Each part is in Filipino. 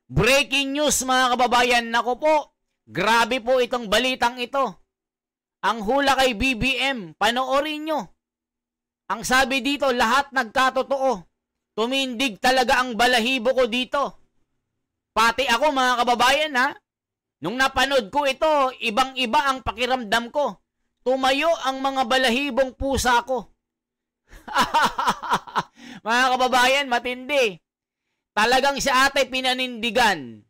Breaking news mga kababayan, nako po, grabe po itong balitang ito. Ang hula kay BBM, panoorin nyo. Ang sabi dito, lahat nagkatotoo. Tumindig talaga ang balahibo ko dito. Pati ako mga kababayan ha, nung napanood ko ito, ibang-iba ang pakiramdam ko. Tumayo ang mga balahibong pusa ko. Mga kababayan, matindi. Talagang si ate pinanindigan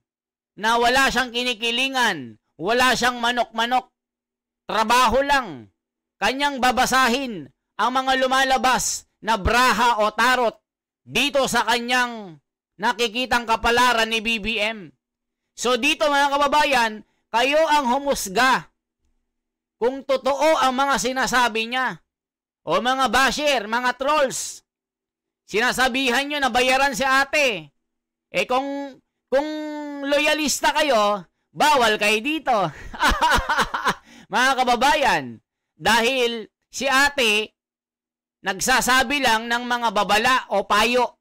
na wala siyang kinikilingan, wala siyang manok-manok. Trabaho lang. Kanyang babasahin ang mga lumalabas na braha o tarot dito sa kanyang nakikitang kapalaran ni BBM. So dito mga kababayan, kayo ang humusga kung totoo ang mga sinasabi niya. O mga basher, mga trolls, sinasabihan nyo na bayaran si ate. Eh kung loyalista kayo, bawal kayo dito. Mga kababayan, dahil si ate nagsasabi lang ng mga babala o payo.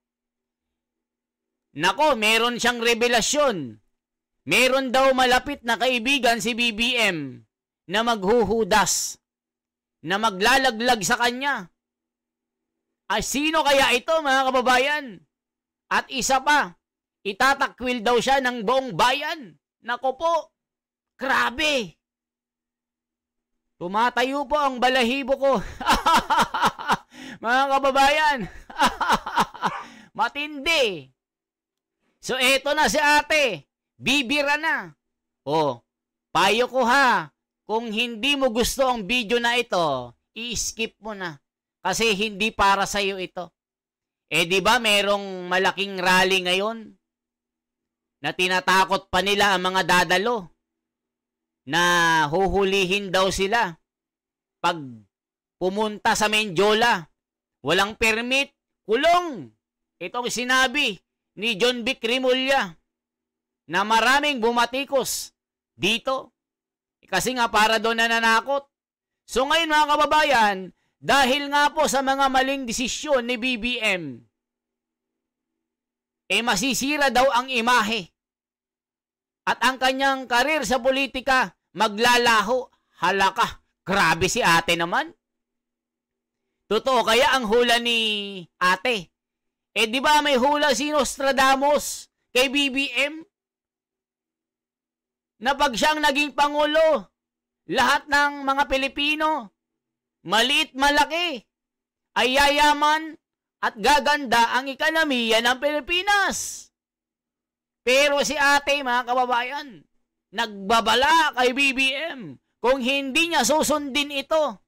Nako, meron siyang revelasyon. Meron daw malapit na kaibigan si BBM na maghuhudas, na maglalaglag sa kanya. Ay, sino kaya ito mga kababayan? At isa pa, itatakwil daw siya ng buong bayan. Nako po, grabe. Tumatayo po ang balahibo ko. Mga kababayan, matindi. So eto na si ate, bibira na. O, payo ko ha, kung hindi mo gusto ang video na ito, i-skip mo na. Kasi hindi para sa'yo ito. Eh di ba merong malaking rally ngayon na tinatakot pa nila ang mga dadalo na huhulihin daw sila pag pumunta sa Menjola. Walang permit, kulong. Itong sinabi ni John Vic Rimulya na maraming bumatikos dito. Kasi nga para doon nananakot. So ngayon mga kababayan, dahil nga po sa mga maling desisyon ni BBM, eh masisira daw ang imahe. At ang kanyang karir sa politika, maglalaho. Halaka, grabe si ate naman. Totoo kaya ang hula ni ate? Eh di ba may hula si Nostradamus kay BBM? Na pag siyang naging pangulo, lahat ng mga Pilipino, maliit malaki, ay yayaman at gaganda ang ekonomiya ng Pilipinas. Pero si ate, mga kababayan, nagbabala kay BBM kung hindi niya susundin ito.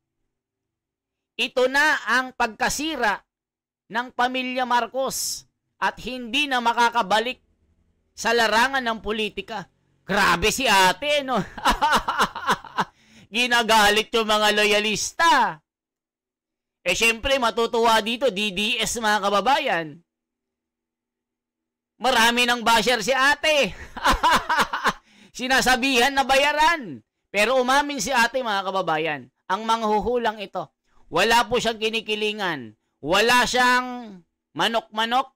Ito na ang pagkasira ng pamilya Marcos at hindi na makakabalik sa larangan ng politika. Grabe si ate, no? Ginagalit yung mga loyalista. Eh, syempre, matutuwa dito, DDS, mga kababayan. Marami ng basher si ate. Sinasabihan na bayaran. Pero umamin si ate, mga kababayan. Ang manghuhulang ito. Wala po siyang kinikilingan. Wala siyang manok-manok.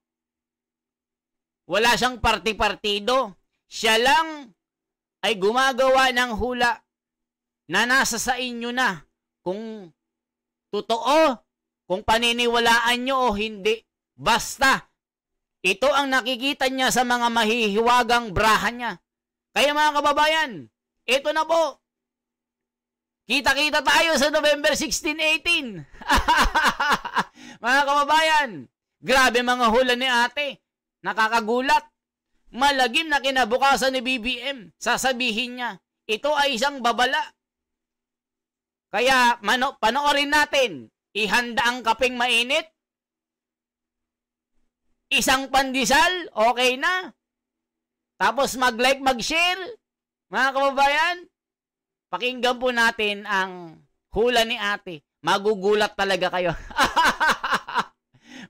Wala siyang parti-partido. Siya lang ay gumagawa ng hula na nasa sa inyo na kung totoo, kung paniniwalaan nyo o hindi. Basta, ito ang nakikita niya sa mga mahihiwagang braha niya. Kaya mga kababayan, ito na po. Kita-kita tayo sa November 16, 18. Mga kababayan, grabe mga hula ni ate. Nakakagulat. Malagim na kinabukasan ni BBM. Sasabihin niya, ito ay isang babala. Kaya panoorin natin, ihanda ang kapeng mainit, isang pandesal, okay na. Tapos mag-like, mag-share, mga kababayan. Pakinggan po natin ang hula ni ate. Magugulat talaga kayo.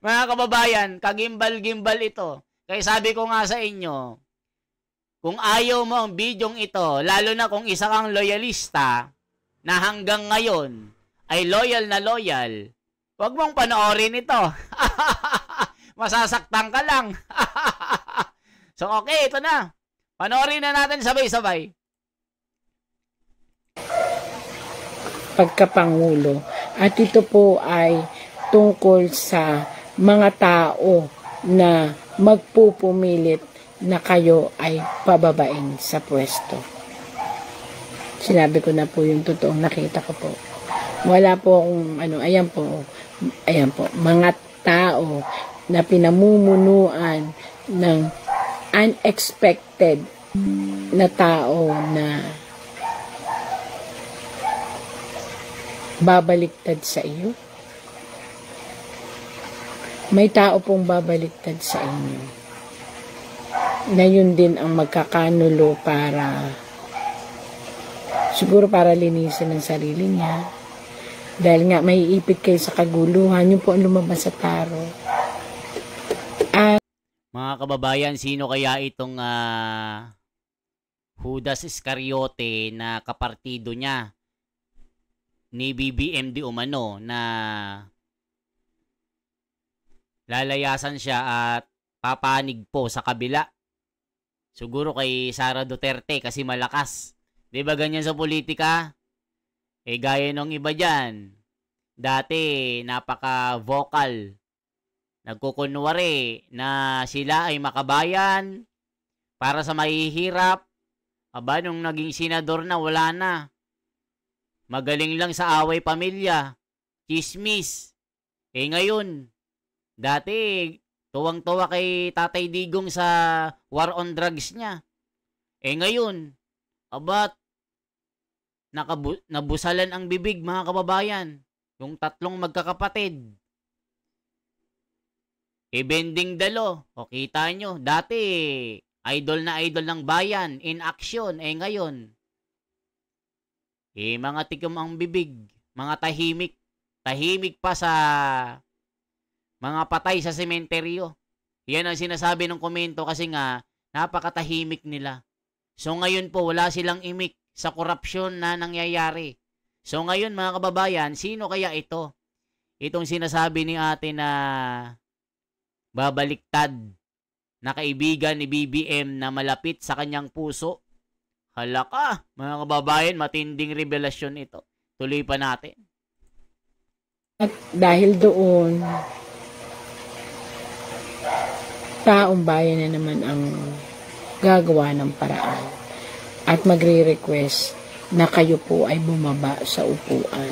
Mga kababayan, kagimbal-gimbal ito. Kaya sabi ko nga sa inyo, kung ayaw mo ang bidyong ito, lalo na kung isa kang loyalista, na hanggang ngayon ay loyal na loyal, huwag mong panoorin ito. Masasaktan ka lang. So, okay, ito na. Panoorin na natin sabay-sabay. Pagkapangulo. At ito po ay tungkol sa mga tao na magpupumilit na kayo ay pababain sa pwesto. Sinabi ko na po yung totoong nakita ko po. Wala po akong ayan po, mga tao na pinamumunuan ng unexpected na tao na babaliktad sa iyo. May tao pong babaliktad sa inyo na yun din ang magkakanulo siguro para linisin ang sarili niya. Dahil nga may ipit kayo sa kaguluhan, yun po ang lumabas sa tarot. Mga kababayan, sino kaya itong Judas Iscariote na kapartido niya ni BBM di umano na lalayasan siya at papanig po sa kabila? Siguro kay Sara Duterte kasi malakas. Di ba ganyan sa politika? Gaya nung iba dyan. Dati, napaka-vocal. Nagkukunwari na sila ay makabayan para sa mahihirap. Aba, nung naging senador na, wala na. Magaling lang sa away pamilya. Chismis. Ngayon, dati, tuwang-tuwa kay Tatay Digong sa war on drugs niya. Ngayon, aba, nabusalan ang bibig, mga kababayan. Yung tatlong magkakapatid. Bending dalo. O kita nyo, dati, idol na idol ng bayan, in action. Ngayon, mga tikom ang bibig, mga tahimik. Tahimik pa sa mga patay sa sementeryo. Yan ang sinasabi ng komento kasi nga, napakatahimik nila. So ngayon po, wala silang imik sa korupsyon na nangyayari. So ngayon mga kababayan, sino kaya ito? Itong sinasabi ni ate na babaliktad na kaibigan ni BBM na malapit sa kanyang puso. Halaka, mga kababayan, matinding revelasyon ito. Tuloy pa natin. At dahil doon, taong bayan na naman ang gagawa ng paraan at magre-request na kayo po ay bumaba sa upuan.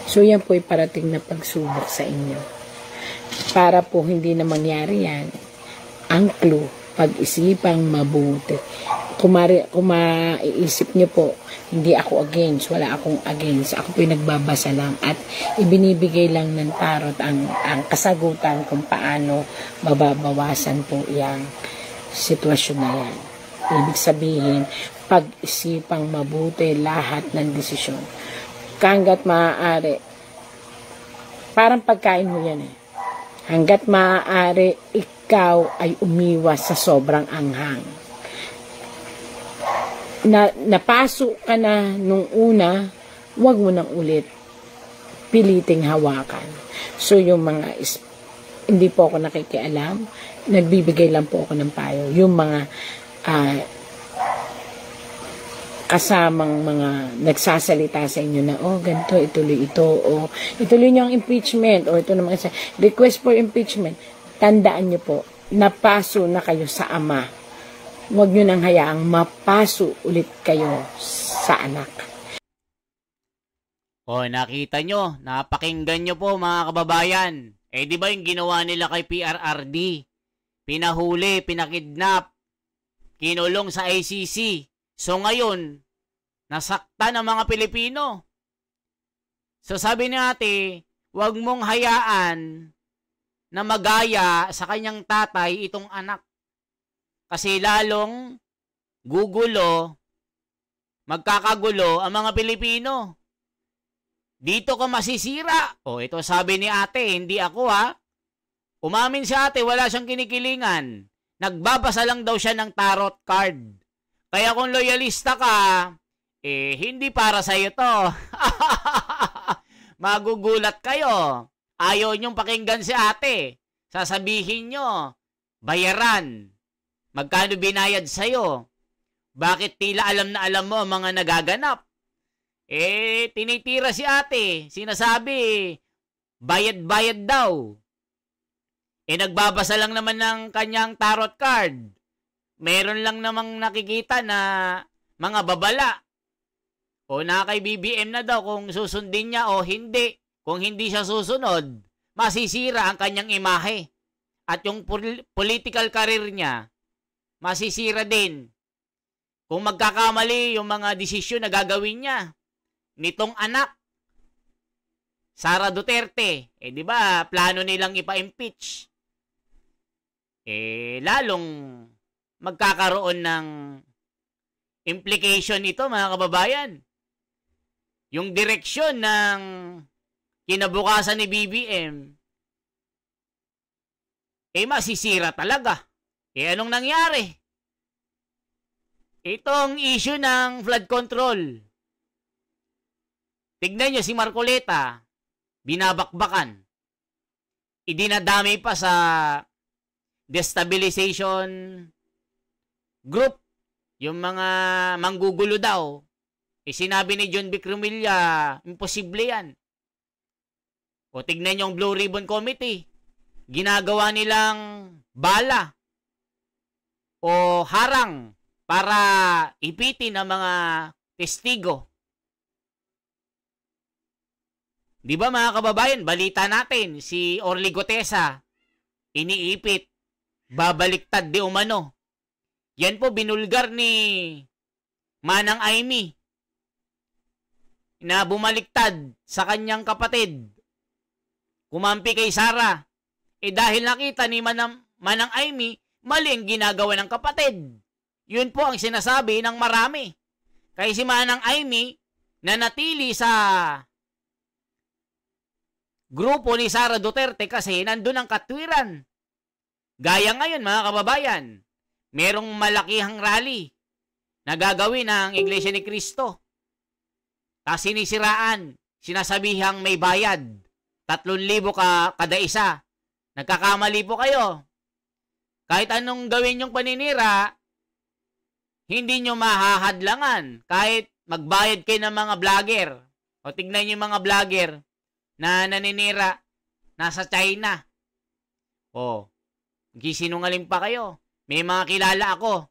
So yan po ay parating na pagsubok sa inyo. Para po hindi na mangyari yan, ang clue, pag-isipang mabuti. Kung maiisip nyo po, hindi ako against, wala akong against. Ako po nagbabasa lang at ibinibigay lang ng tarot ang kasagutan kung paano mababawasan po yung sitwasyon na yan. Ibig sabihin, pag-isipang mabuti lahat ng desisyon. Hanggat maaari, parang pagkain mo yan eh. Hanggat maaari, ikaw ay umiwas sa sobrang anghang. Napasok ka na nung una, wag mo nang ulit piliting hawakan. So yung mga hindi po ako nakikialam, nagbibigay lang po ako ng payo. Yung mga kasamang mga nagsasalita sa inyo na, ganito, ituloy ito, ituloy nyo ang impeachment, ito naman isa, request for impeachment. Tandaan nyo po, napaso na kayo sa ama. Huwag nyo nang hayaang mapaso ulit kayo sa anak. Nakita nyo, napakinggan nyo po mga kababayan. Di ba yung ginawa nila kay PRRD? Pinahuli, pinakidnap, kinulong sa ICC. So ngayon, nasakta ng mga Pilipino. So sabi ni ate, huwag mong hayaan na magaya sa kanyang tatay itong anak. Kasi lalong gugulo, magkakagulo ang mga Pilipino. Dito ka masisira. Ito sabi ni ate, hindi ako ha. Umamin si ate, wala siyang kinikilingan. Nagbabasa lang daw siya ng tarot card. Kaya kung loyalista ka, hindi para sa'yo to. Magugulat kayo. Ayaw nyong pakinggan si ate. Sasabihin nyo, bayaran. Magkano binayad sa'yo? Bakit tila alam na alam mo ang mga nagaganap? Tinitira si ate. Sinasabi, bayad-bayad daw. Nagbabasa lang naman ng kanyang tarot card. Meron lang namang nakikita na mga babala. O na kay BBM na daw kung susundin niya o hindi. Kung hindi siya susunod, masisira ang kanyang imahe. At yung political career niya, masisira din. Kung magkakamali yung mga desisyon na gagawin niya, nitong anak, Sara Duterte, di ba, plano nilang ipa-impeach. Lalong magkakaroon ng implication ito, mga kababayan. Yung direksyon ng kinabukasan ni BBM, masisira talaga. Anong nangyari? Itong issue ng flood control. Tignan nyo si Marcoleta, binabakbakan. Idinadami pa sa destabilization group. Yung mga manggugulo daw. Sinabi ni John Vic Rumilla, imposible yan. O tignan yung Blue Ribbon Committee. Ginagawa nilang bala o harang para ipitin ang mga testigo. Di ba mga kababayan, balita natin, si Orly Gotesa, iniipit, babaliktad di umano. Yan po binulgar ni Manang Aimee na bumaliktad sa kanyang kapatid. Kumampi kay Sara. Dahil nakita ni Manang Aimee, mali ang ginagawa ng kapatid. Yun po ang sinasabi ng marami. Kaya si Manang Aimee na natili sa grupo ni Sara Duterte kasi nandun ang katwiran. Gaya ngayon mga kababayan, merong malakihang rally na gagawin ng Iglesia ni Cristo. Tapos sinisiraan, sinasabihang may bayad, 3,000 kada isa. Nagkakamali po kayo. Kahit anong gawin yung paninira, hindi nyo mahahadlangan. Kahit magbayad kayo ng mga vlogger. O tignan nyo yung mga vlogger na naninira nasa China. O, gisinungaling pa kayo. May mga kilala ako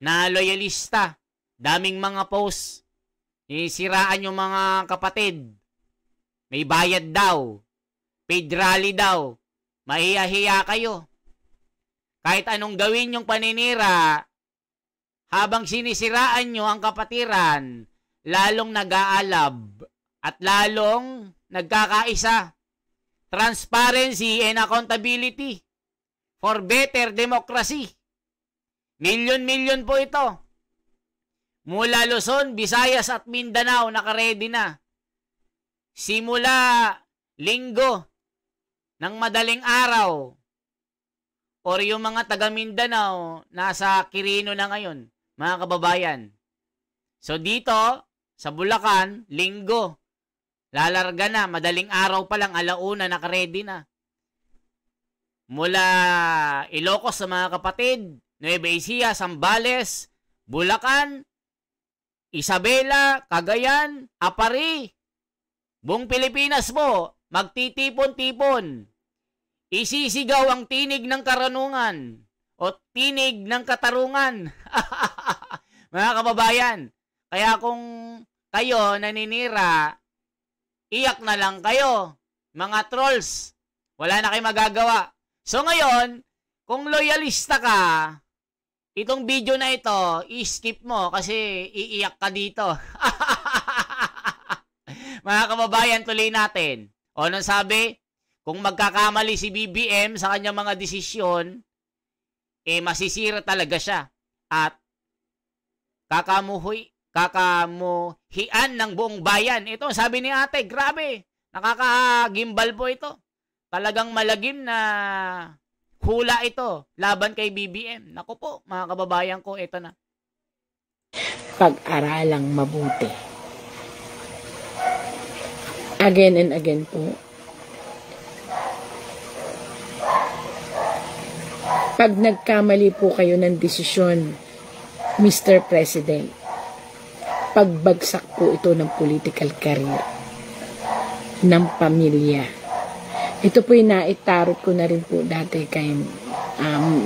na loyalista. Daming mga posts. Siraan yung mga kapatid. May bayad daw. Paid rally daw. Mahiya-hiya kayo. Kahit anong gawin yung paninira, habang sinisiraan nyo ang kapatiran, lalong nag-aalab at lalong nagkakaisa. Transparency and accountability for better democracy. Milyon-milyon po ito. Mula Luzon, Visayas at Mindanao, nakaredy na. Simula Linggo ng madaling araw, or yung mga taga Mindanao, nasa Quirino na ngayon, mga kababayan. So dito, sa Bulacan, Linggo, lalarga na, madaling araw pa lang, 1:00 nakaredy na. Mula Ilocos sa mga kapatid, Nueva Ecija, Zambales, Bulacan, Isabela, Cagayan, Apari, buong Pilipinas po, magtitipon-tipon. Isisigaw ang tinig ng karunungan o tinig ng katarungan. Mga kababayan, kaya kung kayo naninira, iyak na lang kayo, mga trolls. Wala na kayo magagawa. So ngayon, kung loyalista ka, itong video na ito, i-skip mo kasi iiyak ka dito. Mga kababayan, tuloy natin. O nang sabi, kung magkakamali si BBM sa kanyang mga desisyon, masisira talaga siya. At kakamuhian ng buong bayan. Ito, sabi ni ate, grabe, nakakagimbal po ito. Talagang malagim na hula ito laban kay BBM. Naku po, mga kababayan ko, ito na. Pag-aralang mabuti. Again and again po. pag nagkamali po kayo ng desisyon, Mr. President, pagbagsak po ito ng political career ng pamilya. Ito po yung naitarot ko na rin po dati kay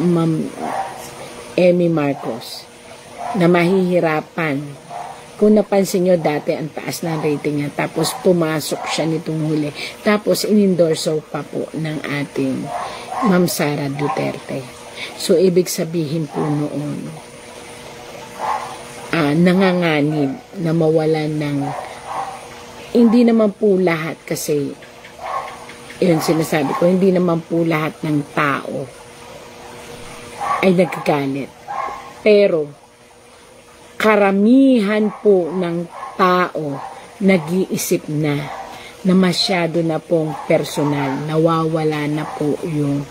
Ma'am Amy Marcos na mahihirapan. Kung napansin nyo dati ang taas ng rating niya, tapos pumasok siya nitong huli, tapos inendorso pa po ng ating Ma'am Sara Duterte. So ibig sabihin po noon, nanganganib na mawalan ng, hindi naman po lahat kasi, yun sinasabi ko, hindi naman po lahat ng tao ay nagagalit. Pero, karamihan po ng tao nag-iisip na masyado na pong personal, nawawala na po yung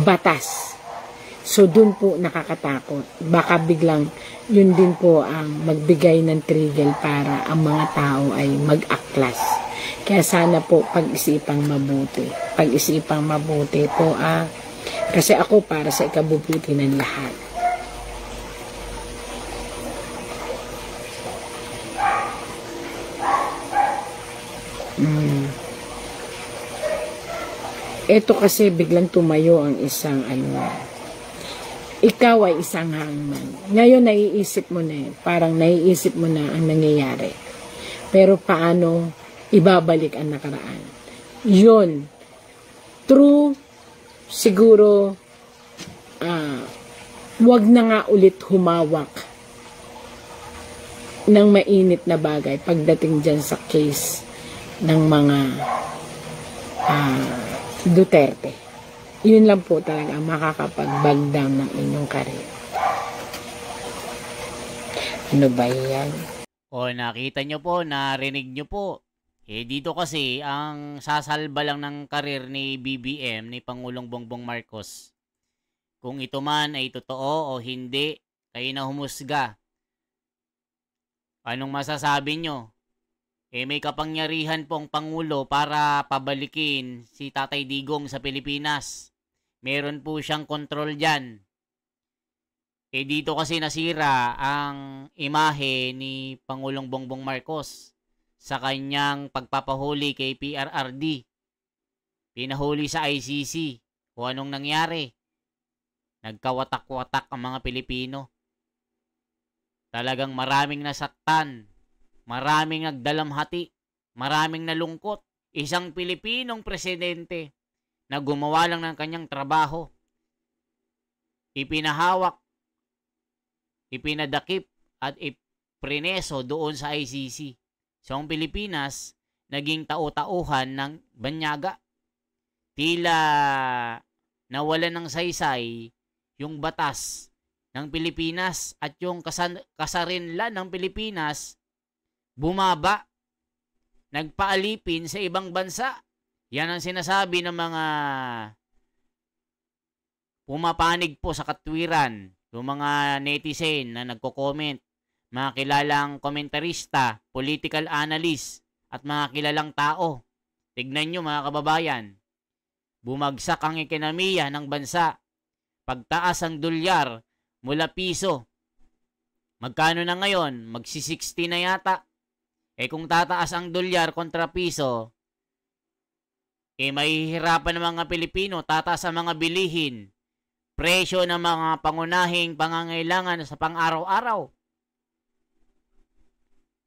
batas. So, dun po nakakatakot. Baka biglang, yun din po ang magbigay ng trigger para ang mga tao ay mag-aklas. Kaya sana po pag-isipang mabuti. Pag-isipang mabuti po, kasi ako para sa ikabubuti ng lahat. Ito kasi biglang tumayo ang isang ikaw ay isang hangman. Ngayon naiisip mo na parang naiisip mo na ang nangyayari. Pero paano ibabalik ang nakaraan? Yun. True, siguro, wag na nga ulit humawak ng mainit na bagay pagdating dyan sa case ng mga Duterte. Yun lang po talaga ang makakapag-bagdam ng inyong karir. Ano ba yan? O nakita nyo po, narinig nyo po. Dito kasi ang sasalba lang ng karir ni BBM, ni Pangulong Bongbong Marcos. Kung ito man ay totoo o hindi, kayo na humusga. Anong masasabi nyo? May kapangyarihan pong Pangulo para pabalikin si Tatay Digong sa Pilipinas. Meron po siyang kontrol dyan. Dito kasi nasira ang imahe ni Pangulong Bongbong Marcos sa kanyang pagpapahuli kay PRRD. Pinahuli sa ICC. Kung anong nangyari? Nagkawatak-watak ang mga Pilipino. Talagang maraming nasaktan. Maraming nagdalamhati, maraming nalungkot. Isang Pilipinong presidente na gumawa lang ng kanyang trabaho. Ipinahawak, ipinadakip at iprineso doon sa ICC. So ang Pilipinas, naging tao-tauhan ng banyaga. Tila nawalan ng saysay yung batas ng Pilipinas at yung kasarinlan ng Pilipinas bumaba, nagpaalipin sa ibang bansa. Yan ang sinasabi ng mga pumapanig po sa katwiran, yung mga netizen na nagko-comment, mga kilalang komentarista, political analyst, at mga kilalang tao. Tignan nyo mga kababayan, bumagsak ang ekonomiya ng bansa, pagtaas ang dolyar mula piso. Magkano na ngayon? Magsi-60 na yata. Kung tataas ang dolyar kontra piso, mahihirapan ng mga Pilipino, tataas ang mga bilihin, presyo ng mga pangunahing pangangailangan sa pang-araw-araw.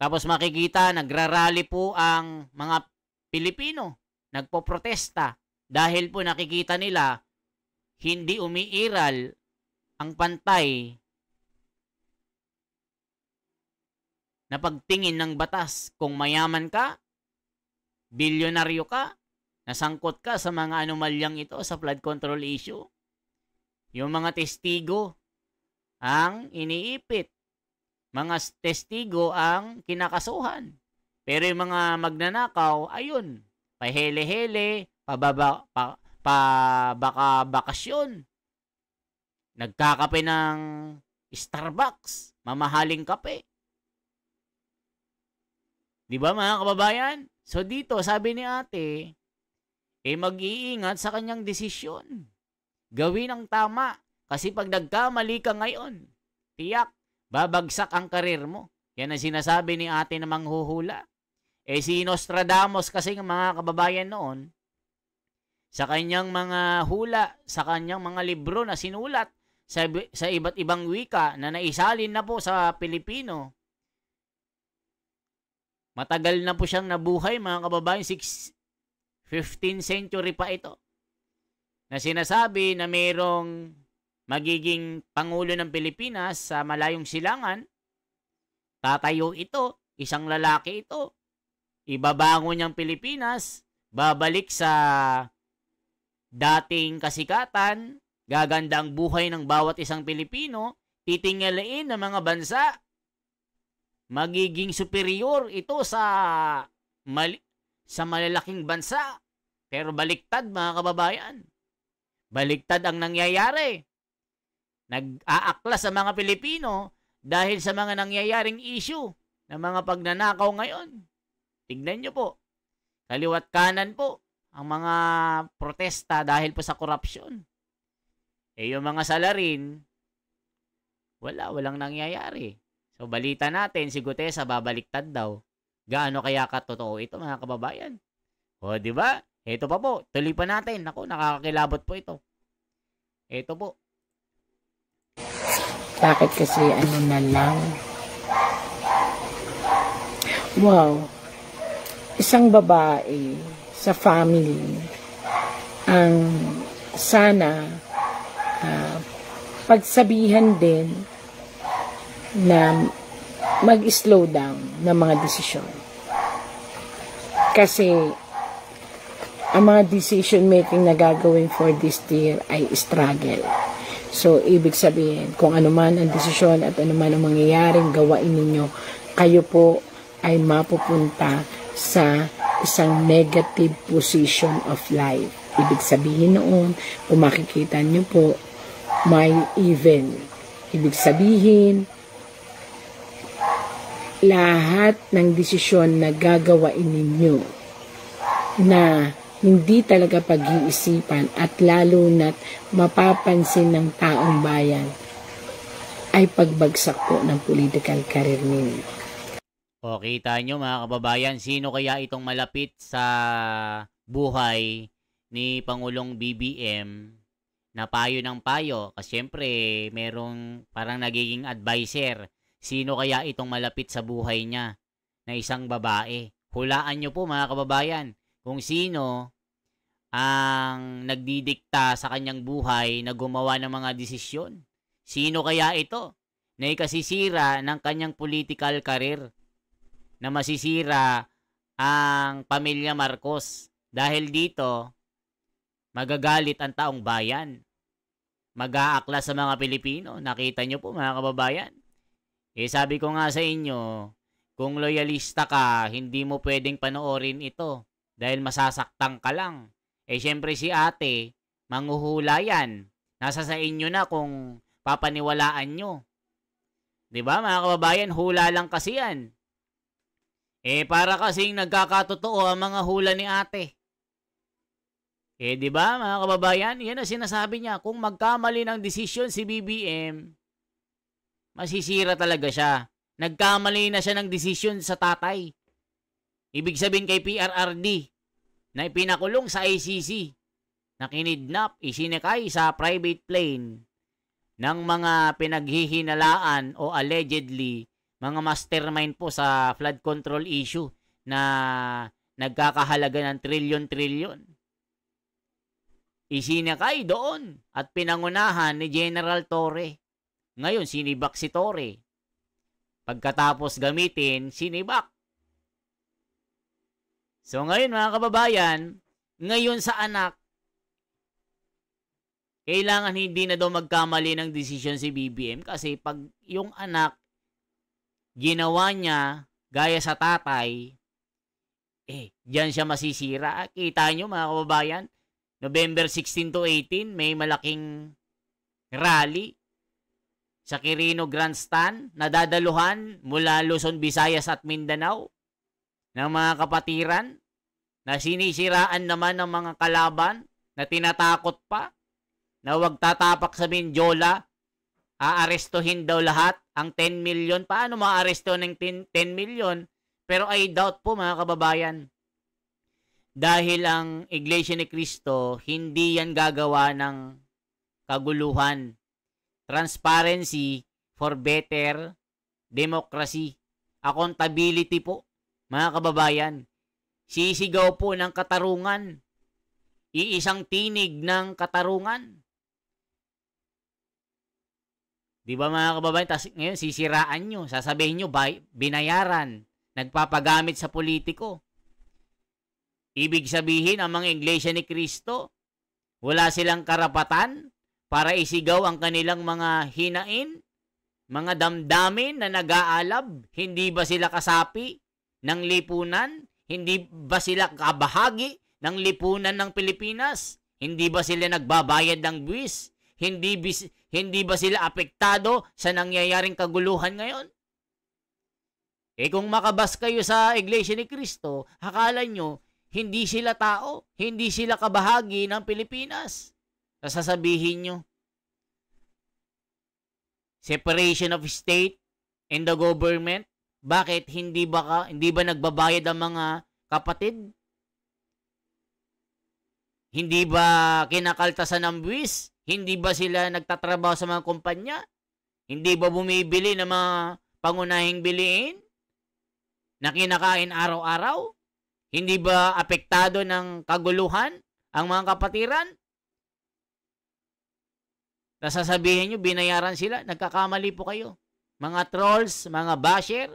Tapos makikita, nagrarally po ang mga Pilipino, nagpoprotesta, dahil po nakikita nila, hindi umiiral ang pantay na pagtingin ng batas. Kung mayaman ka, bilyonaryo ka, nasangkot ka sa mga anomalyang ito sa flood control issue, yung mga testigo ang iniipit, mga testigo ang kinakasuhan. Pero yung mga magnanakaw, ayun, pahele-hele, bakasyon, nagkakape ng Starbucks, mamahaling kape. Di ba mga kababayan? So dito, sabi ni ate, mag-iingat sa kanyang desisyon. Gawin ang tama. Kasi pag nagkamali ka ngayon, tiyak, babagsak ang karir mo. Yan ang sinasabi ni ate na manghuhula. Si Nostradamus kasi ng mga kababayan noon, sa kanyang mga hula, sa kanyang mga libro na sinulat sa iba't ibang wika na naisalin na po sa Pilipino, matagal na po siyang nabuhay, mga kababayan, 15th century pa ito, na sinasabi na mayroong magiging Pangulo ng Pilipinas sa malayong silangan. Tatayo ito, isang lalaki ito, ibabangon niyang Pilipinas, babalik sa dating kasikatan, gaganda ang buhay ng bawat isang Pilipino, titingalain ng mga bansa, magiging superior ito sa malalaking bansa. Pero baliktad, mga kababayan. Baliktad ang nangyayari. Nag-aaklas sa mga Pilipino dahil sa mga nangyayaring issue ng mga pagnanakaw ngayon. Tignan nyo po. Kaliwat kanan po ang mga protesta dahil po sa korupsyon. Yung mga salarin, walang nangyayari. So balita natin, si Gutesa babaliktad daw. Gaano kaya katotoo ito, mga kababayan? O, di ba? Ito pa po, tuloy pa natin. Ako, nakakakilabot po ito. Ito po. Bakit kasi ano na lang? Wow. Isang babae sa family ang sana pagsabihan din na mag-slow down ng mga desisyon. Kasi ang mga decision making na gagawin for this year ay struggle. So, ibig sabihin, kung ano man ang desisyon at ano man ang mangyayaring gawain ninyo, kayo po ay mapupunta sa isang negative position of life. Ibig sabihin noon, kung makikita nyo po, may evil. Ibig sabihin, lahat ng desisyon na gagawain ninyo na hindi talaga pag-iisipan at lalo na't mapapansin ng taong bayan ay pagbagsak po ng political career ninyo. O, kita nyo, mga kababayan, sino kaya itong malapit sa buhay ni Pangulong BBM na payo ng payo? Kasi syempre, merong parang nagiging advisor. Sino kaya itong malapit sa buhay niya na isang babae? Hulaan nyo po, mga kababayan, kung sino ang nagdidikta sa kanyang buhay na gumawa ng mga desisyon. Sino kaya ito na ikasisira ng kanyang political career? Na masisira ang pamilya Marcos. Dahil dito, magagalit ang taong bayan. Mag-aaklas sa mga Pilipino. Nakita nyo po, mga kababayan. Sabi ko nga sa inyo, kung loyalista ka, hindi mo pwedeng panoorin ito. Dahil masasaktan ka lang. Syempre si ate, manghuhula yan. Nasa sa inyo na kung papaniwalaan nyo. Diba, mga kababayan, hula lang kasi yan. Para kasing nagkakatotoo ang mga hula ni ate. Di ba, mga kababayan? Yan ang sinasabi niya. Kung magkamali ng desisyon si BBM, masisira talaga siya. Nagkamali na siya ng desisyon sa tatay. Ibig sabihin kay PRRD na ipinakulong sa ICC na kinidnap, isinekay sa private plane ng mga pinaghihinalaan o allegedly mga mastermind po sa flood control issue na nagkakahalaga ng trilyon-trilyon. Isinakay doon at pinangunahan ni General Torre. Ngayon, sinibak si Torre. Pagkatapos gamitin, sinibak. So ngayon, mga kababayan, ngayon sa anak, kailangan hindi na daw magkamali ng desisyon si BBM kasi pag yung anak ginawa niya gaya sa tatay, diyan siya masisira. Kita nyo, mga kababayan, November 16 to 18, may malaking rally sa Quirino Grandstand na dadaluhan mula Luzon, Visayas at Mindanao ng mga kapatiran na sinisiraan naman ng mga kalaban, na tinatakot pa, na wag tatapak sa Mindiola, aarestuhin daw lahat, ang 10 million. Paano maaresto ng 10 million? Pero I doubt po mga kababayan. Dahil ang Iglesia ni Cristo, hindi yan gagawa ng kaguluhan. Transparency for better democracy. Accountability po, mga kababayan. Sisigaw po ng katarungan. Iisang tinig ng katarungan. Di ba mga kababayan? Tas ngayon, sisiraan nyo. Sasabihin nyo, binayaran. Nagpapagamit sa politiko. Ibig sabihin, ang mga Iglesia ni Cristo, wala silang karapatan para isigaw ang kanilang mga hinain, mga damdamin na nag-aalab. Hindi ba sila kasapi ng lipunan? Hindi ba sila kabahagi ng lipunan ng Pilipinas? Hindi ba sila nagbabayad ng buwis? Hindi ba sila apektado sa nangyayaring kaguluhan ngayon? Kung makabas kayo sa Iglesia ni Cristo, akala nyo, hindi sila tao, hindi sila kabahagi ng Pilipinas. Sasabihin nyo, separation of state and the government. Bakit hindi ba nagbabayad ang mga kapatid? Hindi ba kinakaltasan ng buwis? Hindi ba sila nagtatrabaho sa mga kumpanya? Hindi ba bumibili ng mga pangunahing bilihin na kinakain araw-araw? Hindi ba apektado ng kaguluhan ang mga kapatiran? Sasabihin nyo, binayaran sila. Nagkakamali po kayo. Mga trolls, mga basher,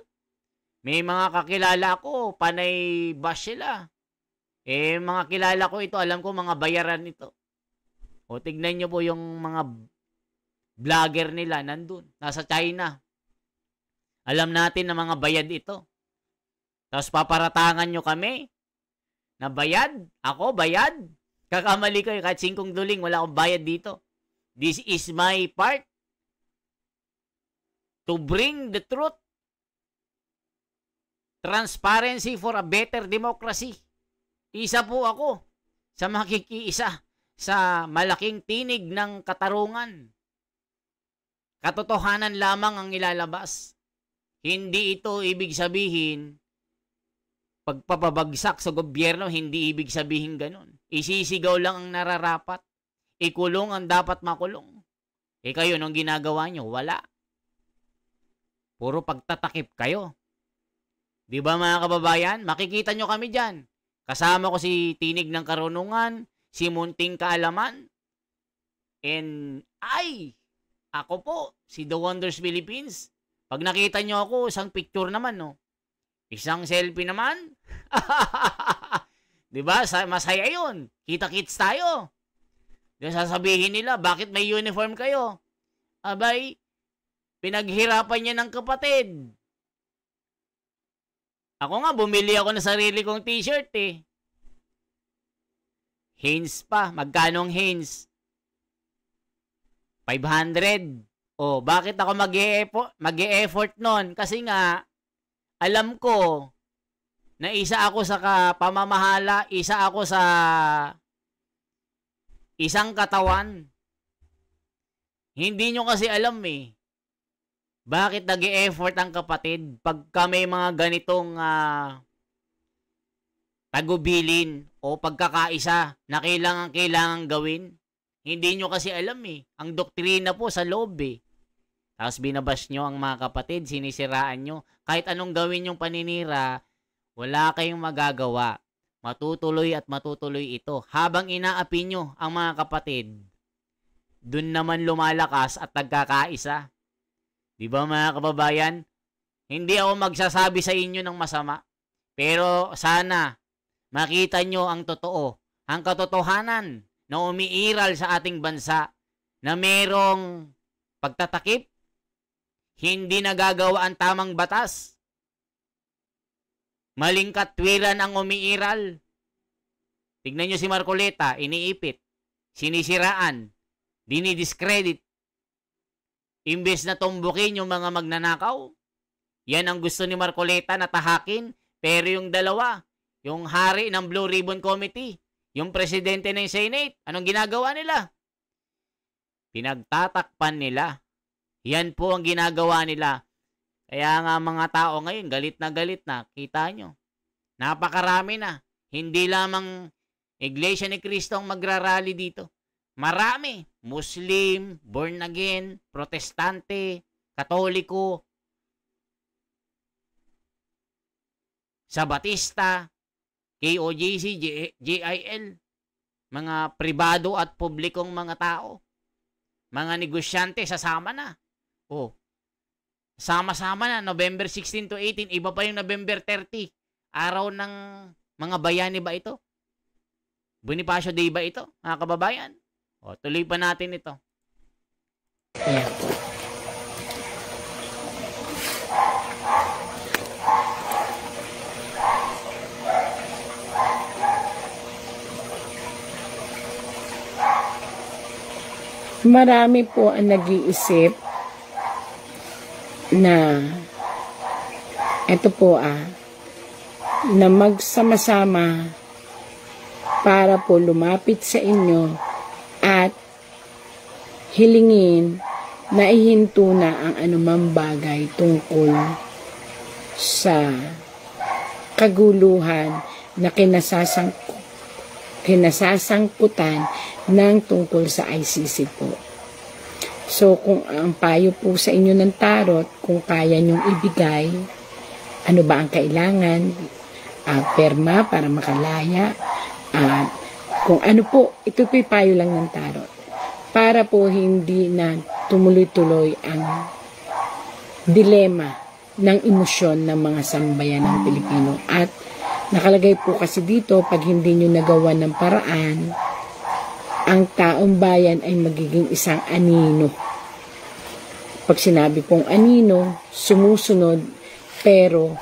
may mga kakilala ko, panay bash sila. Mga kilala ko ito, alam ko mga bayaran ito. O tignan nyo po yung mga vlogger nila nandun, nasa China. Alam natin na mga bayad ito. Tapos paparatangan nyo kami na bayad. Ako, bayad. Kakamali kayo, kahit 5 duling, wala akong bayad dito. This is my part to bring the truth. Transparency for a better democracy. Isa po ako sa makikiisa sa malaking tinig ng katarungan. Katotohanan lamang ang ilalabas. Hindi ito ibig sabihin pagpapabagsak sa gobyerno, hindi ibig sabihin ganun. Isisigaw lang ang nararapat. Ikulong ang dapat makulong. Kayo, nung ginagawa nyo, wala. Puro pagtatakip kayo. Di ba mga kababayan? Makikita nyo kami dyan. Kasama ko si Tinig ng Karunungan, si Munting Kaalaman, and ako po, si The Wonders Philippines. Pag nakita nyo ako, isang picture naman, no? Isang selfie naman. Di ba? Masaya yun. Kita-kits tayo. Di sasabihin nila, bakit may uniform kayo? Abay, pinaghirapan niya ng kapatid. Ako nga, bumili ako ng sarili kong t-shirt eh. Hanes pa. Magkano ang Hanes? 500. Oh, bakit ako mag-e-effort nun? Kasi nga, alam ko na isa ako sa pamamahala, isa ako sa isang katawan. Hindi nyo kasi alam eh. Bakit nag-e-effort ang kapatid pagka may mga ganitong tagubilin o pagkakaisa na kailangan gawin? Hindi nyo kasi alam eh. Ang doktrina po sa loob eh. Tapos binabash nyo ang mga kapatid, sinisiraan nyo. Kahit anong gawin yung paninira, wala kayong magagawa. Matutuloy at matutuloy ito. Habang inaapi nyo ang mga kapatid, dun naman lumalakas at nagkakaisa. Di ba mga kababayan? Hindi ako magsasabi sa inyo ng masama. Pero sana makita nyo ang totoo. Ang katotohanan na umiiral sa ating bansa na merong pagtatakip, hindi nagagawa ang tamang batas. Maling katwiran ang umiiral. Tignan nyo si Marcoleta, iniipit, sinisiraan, dinidiscredit. Imbes na tumbukin yung mga magnanakaw, yan ang gusto ni Marcoleta na tahakin, pero yung dalawa, yung hari ng Blue Ribbon Committee, yung presidente ng Senate, anong ginagawa nila? Pinagtatakpan nila. Yan po ang ginagawa nila. Kaya nga mga tao ngayon, galit na, kita nyo. Napakarami na. Hindi lamang Iglesia ni Cristo ang magrarally dito. Marami. Muslim, born again, protestante, katoliko, Sabatista, KOJC, JIL, mga pribado at publikong mga tao. Mga negosyante, sasama na. Oh, sama-sama na, November 16 to 18, iba pa yung November 30. Araw ng mga bayani ba ito? Bonifacio Day ba ito, mga kababayan? O, tuloy pa natin ito. Ayan po. Marami po ang nag-iisip na ito po na magsama-sama para po lumapit sa inyo at hilingin na ihinto na ang anumang bagay tungkol sa kaguluhan na kinasasangkutan ng tungkol sa ICC po. So, kung ang payo po sa inyo ng tarot, kung kaya nyong ibigay, ano ba ang kailangan, perma para makalaya, at kung ano po, ito po'y payo lang ng tarot. Para po hindi na tumuloy-tuloy ang dilema ng emosyon ng mga sambayan ng Pilipino. At nakalagay po kasi dito, pag hindi nyo nagawa ng paraan, ang taong bayan ay magiging isang anino. Pag sinabi pong anino, sumusunod, pero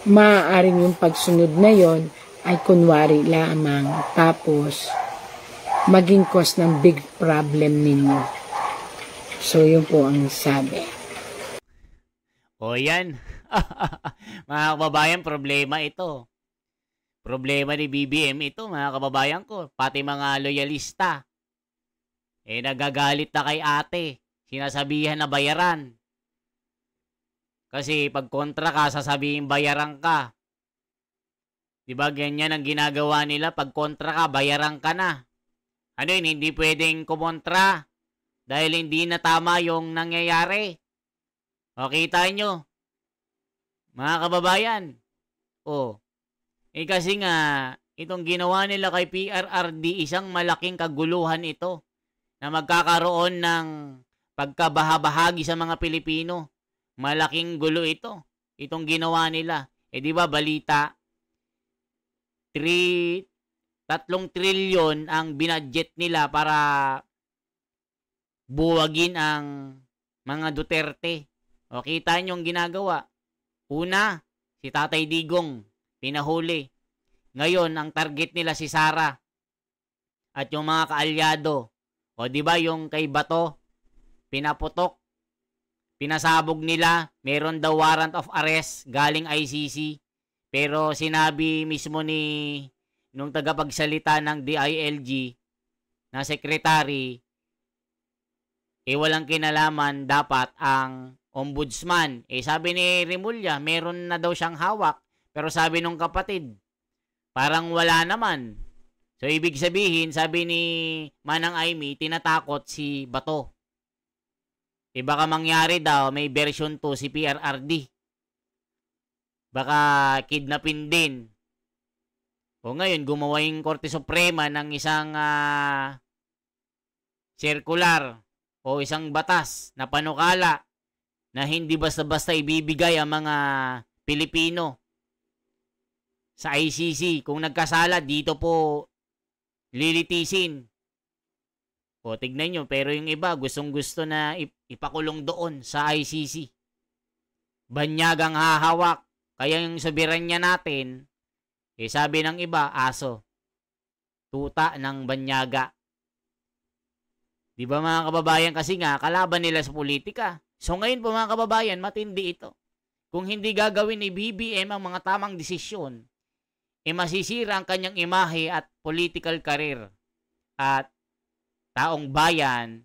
maaaring yung pagsunod na yon ay kunwari lamang, tapos maging cause ng big problem ninyo. So, yun po ang sabi. O yan. Mga kababayan, problema ito. Problema ni BBM ito, mga kababayan ko. Pati mga loyalista. Nagagalit na kay ate. Sinasabihan na bayaran. Kasi pag kontra ka, sasabihin bayaran ka. Diba ganyan ang ginagawa nila? Pag kontra ka, bayaran ka na. Ano yun, hindi pwedeng kumontra. Dahil hindi na tama yung nangyayari. O, kita nyo. Mga kababayan. O. Kasi nga, itong ginawa nila kay PRRD, isang malaking kaguluhan ito. Na magkakaroon ng pagkabahabahagi sa mga Pilipino. Malaking gulo ito. Itong ginawa nila. Di ba balita? 3 trilyon ang binadget nila para buwagin ang mga Duterte. O kita nyo ang ginagawa. Una, si Tatay Digong, pinahuli. Ngayon, ang target nila si Sara at yung mga kaalyado. O di ba yung kay Bato, pinaputok, pinasabog nila, meron daw warrant of arrest galing ICC. Pero sinabi mismo nung tagapagsalita ng DILG na secretary, walang kinalaman dapat ang ombudsman. Sabi ni Remulla, meron na daw siyang hawak. Pero sabi nung kapatid, parang wala naman. So, ibig sabihin, sabi ni Manang Aimee, tinatakot si Bato. Baka mangyari daw, may version 2 si PRRD. Baka kidnapin din. O ngayon, gumawa yung Korte Suprema ng isang circular o isang batas na panukala na hindi basta-basta ibibigay ang mga Pilipino sa ICC. Kung nagkasala, dito po lilitisin. O tignan nyo, pero yung iba gustong-gusto na ipakulong doon sa ICC. Banyagang hahawak. Kaya yung soberanya natin, sabi ng iba, aso. Tuta ng banyaga. Di ba mga kababayan, kasi nga, kalaban nila sa politika. So ngayon po mga kababayan, matindi ito. Kung hindi gagawin ni BBM ang mga tamang desisyon, masisira ang kanyang imahe at political career. At taong bayan,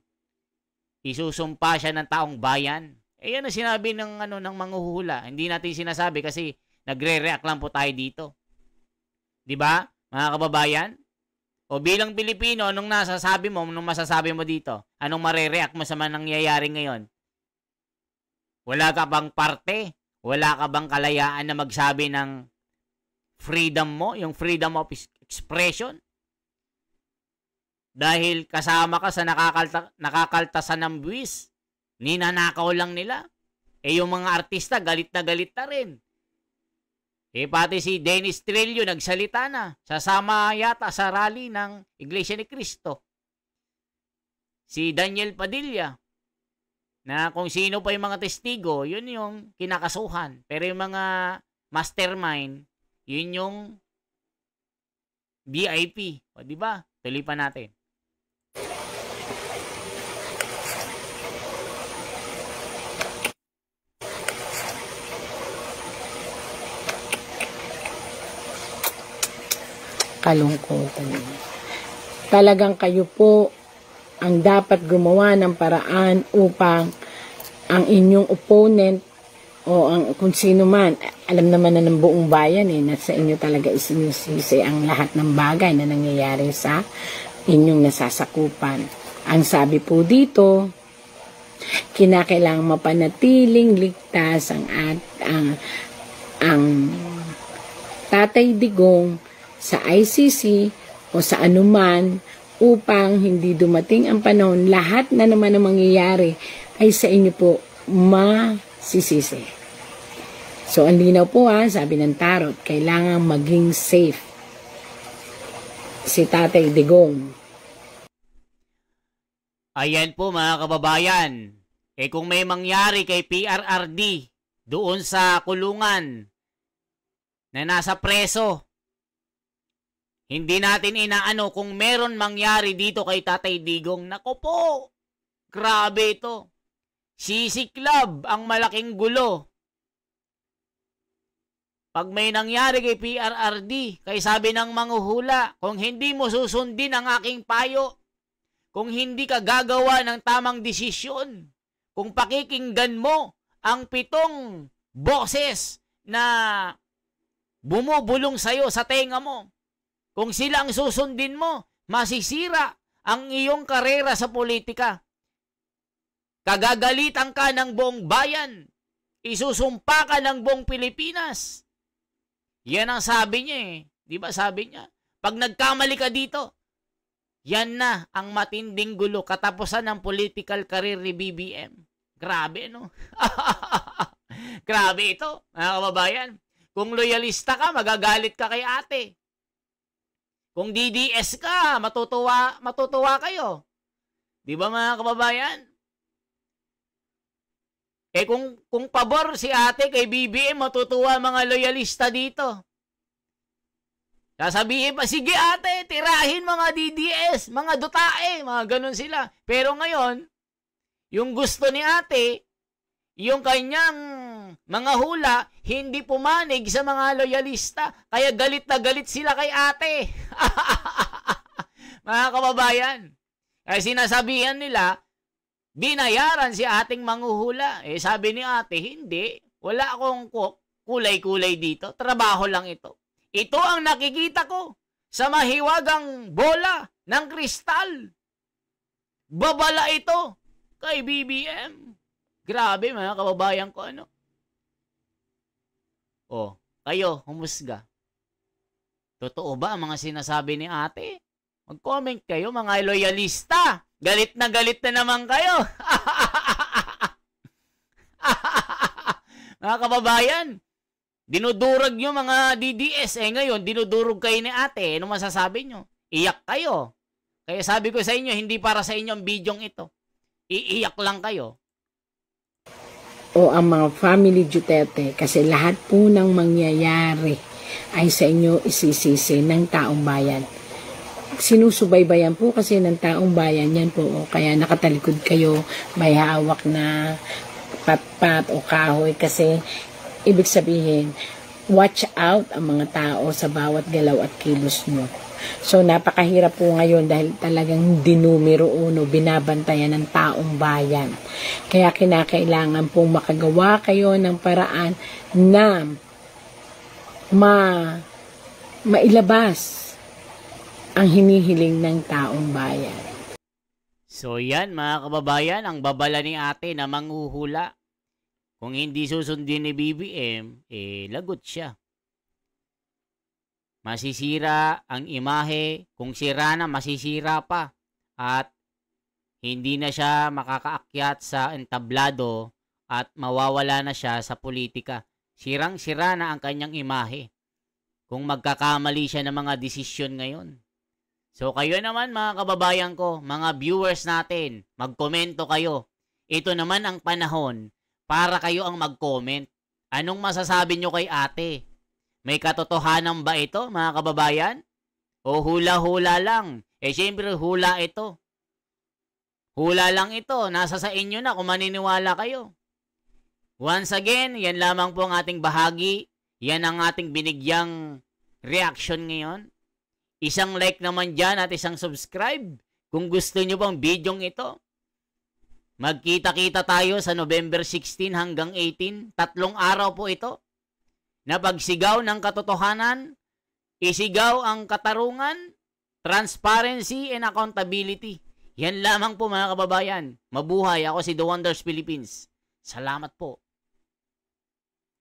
isusumpa siya ng taong bayan. Yan ang sinabi ng manghuhula. Hindi natin sinasabi kasi nagre-react lang po tayo dito. 'Di ba, mga kababayan? O bilang Pilipino, anong masasabi mo dito? Anong mare-react mo sa nangyayari ngayon? Wala ka bang parte? Wala ka bang kalayaan na magsabi ng freedom mo, yung freedom of expression? Dahil kasama ka sa nakakaltasan ng buwis, ninanakaw lang nila. Yung mga artista, galit na rin. Pati si Dennis Trillo nagsalita na. Sasama yata sa rally ng Iglesia ni Cristo. Si Daniel Padilla, na kung sino pa yung mga testigo, yun yung kinakasuhan. Pero yung mga mastermind, yun yung VIP. O, diba? Tuloy pa natin. Kalungkutan. Talagang kayo po ang dapat gumawa ng paraan upang ang inyong opponent o ang kung sino man, alam naman na ng buong bayan na sa inyo talaga isinisisi ang lahat ng bagay na nangyayari sa inyong nasasakupan. Ang sabi po dito, kinakailangang mapanatiling ligtas ang Tatay Digong sa ICC o sa anuman upang hindi dumating ang panahon, lahat na naman ang mangyayari ay sa inyo po masisisi. So, ang linaw po sabi ng tarot, kailangan maging safe si Tatay Digong. Ayan po mga kababayan. Kung may mangyari kay PRRD doon sa kulungan na nasa preso, hindi natin inaano kung meron mangyari dito kay Tatay Digong. Nako po, grabe ito. Sisiklab ang malaking gulo. Pag may nangyari kay PRRD, kay sabi ng manghuhula, kung hindi mo susundin ang aking payo, kung hindi ka gagawa ng tamang desisyon, kung pakikinggan mo ang 7 boses na bumubulong sa'yo sa tenga mo, kung sila ang susundin mo, masisira ang iyong karera sa politika. Kagagalitan ka ng buong bayan. Isusumpa ka ng buong Pilipinas. Yan ang sabi niya . Di ba sabi niya? Pag nagkamali ka dito, yan na ang matinding gulo, katapusan ng political career ni BBM. Grabe, no? Grabe ito, mga kababayan. Kung loyalista ka, magagalit ka kay ate. Kung DDS ka, matutuwa kayo. Di ba mga kababayan? Kung pabor si ate kay BBM, matutuwa mga loyalista dito. Sasabihin pa, sige ate, tirahin mga DDS, mga dutae, mga ganun sila. Pero ngayon, yung gusto ni ate, yung kanyang mga hula, hindi pumanig sa mga loyalista. Kaya galit na galit sila kay ate. Mga kababayan. Kaya sinasabihan nila, binayaran si ating manghuhula. Sabi ni ate, hindi. Wala akong kulay-kulay dito. Trabaho lang ito. Ito ang nakikita ko sa mahiwagang bola ng kristal. Babala ito kay BBM. Grabe mga kababayan ko ano. Kayo, humusga. Totoo ba ang mga sinasabi ni ate? Mag-comment kayo mga loyalista. Galit na naman kayo. Mga kababayan, dinudurog nyo mga DDS. Ngayon, dinudurog kayo ni ate. Ano masasabi nyo? Iyak kayo. Kaya sabi ko sa inyo, hindi para sa inyo ang bidyong ito. Iiyak lang kayo. O ang mga family Duterte, kasi lahat po ng mangyayari ay sa inyo isisisi ng taong bayan. Sinusubaybayan po kasi ng taong bayan yan po. Kaya nakatalikod kayo, may hawak na patpat o kahoy kasi ibig sabihin, watch out ang mga tao sa bawat galaw at kilos nyo. So, napakahirap po ngayon dahil talagang dinumero uno, binabantayan ng taong bayan. Kaya kinakailangan pong makagawa kayo ng paraan na mailabas ang hinihiling ng taong bayan. So yan mga kababayan, ang babala ni ate na manghuhula. Kung hindi susundin ni BBM, lagot siya. Masisira ang imahe, kung sira na masisira pa. At hindi na siya makakaakyat sa entablado at mawawala na siya sa politika. Sirang-sira na ang kanyang imahe kung magkakamali siya ng mga desisyon ngayon. So kayo naman mga kababayan ko, mga viewers natin, magkomento kayo. Ito naman ang panahon para kayo ang mag-comment. Anong masasabi nyo kay ate? May katotohanan ba ito mga kababayan? O hula-hula lang? Siyempre hula ito. Hula lang ito. Nasa sa inyo na kung maniniwala kayo. Once again, yan lamang po ang ating bahagi. Yan ang ating binigyang reaction ngayon. Isang like naman dyan at isang subscribe kung gusto nyo pang bidyong ito. Magkita-kita tayo sa November 16 hanggang 18. 3 araw po ito. Na pagsigaw ng katotohanan, isigaw ang katarungan, transparency and accountability. Yan lamang po mga kababayan. Mabuhay, ako si The Wonders Philippines. Salamat po.